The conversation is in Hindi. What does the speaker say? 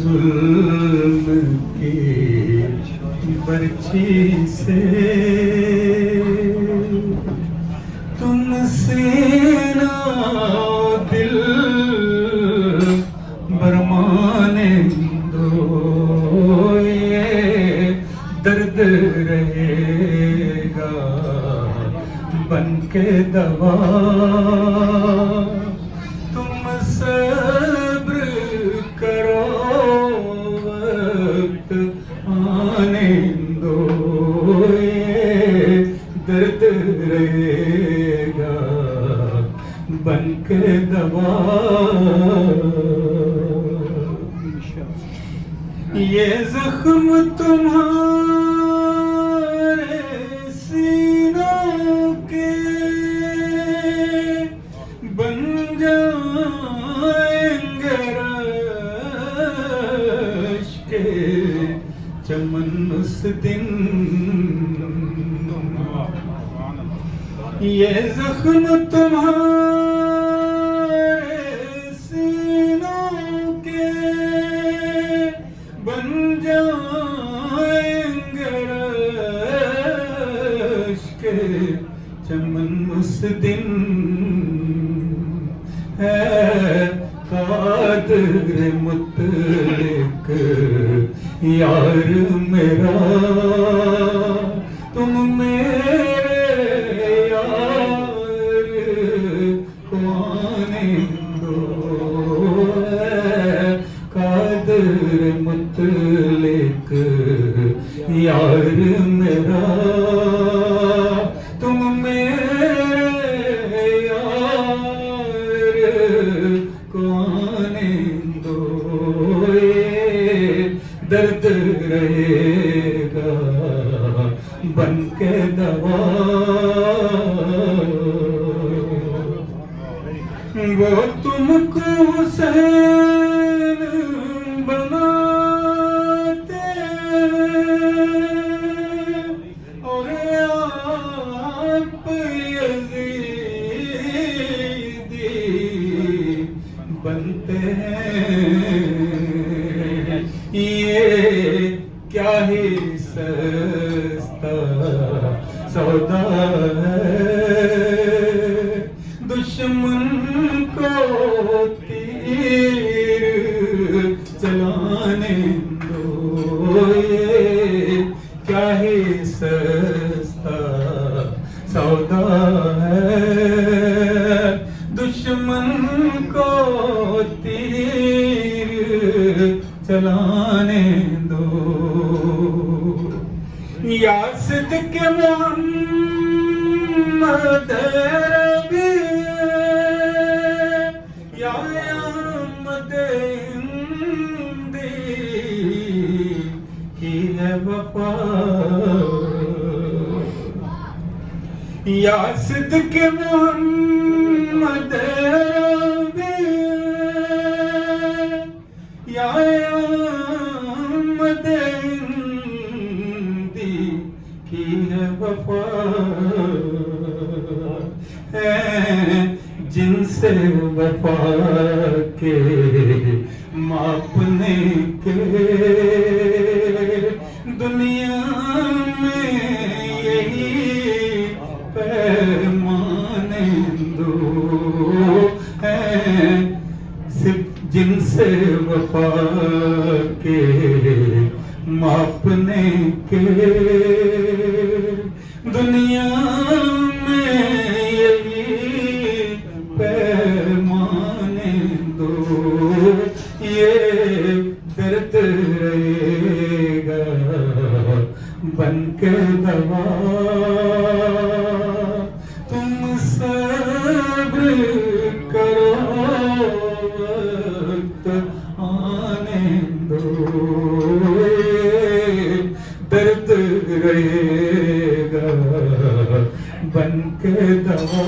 जुल्म की बर्छी से तुमसे ना दिल बरमाने दो, ये दर्द रहेगा बन के दवा। तुम सब्र करो, वक्त आने दो, ये दर्द रहेगा बन के दवा। ये जख्म तुम्हारे सीनों के बन जाएंगे रश के चमन उस दिन। ये जख्म तुम्हारे सीनों के बन जाएंगे रश के चमन उस दिन। है कादिर मुतलक यार मेरा, तुम मेरे यार को आने दो। कादिर मुतलक यार मेरा, तुम मेरे यार को आने दो, ये दर्द रहेगा बन के दवा। वो तुमको हुसैन बनाते और आप यज़ीदी बनते हैं। ये क्या ही सस्ता सौदा है, दुश्मन को तीर चलाने दो, ये क्या ही सस्ता सौदा है, दुश्मन को तीर चलाने दो। या सिद्क़ मोहम्मद रबी, या अहमद हिंदी की है वफा। या सिद्क़ मोहम्मद रबी, या अहमद हिंदी की है वफा। है जिनसे वफा के मापने के दुनिया में यही पैमाने दो। है सिर्फ जिनसे वफा के मापने के दुनिया में यही पैमाने दो, ये दर्द रहेगा बन के दवा। तुम सब्र करो, वक्त आने दो, दर्द रहेगा बन के दवा।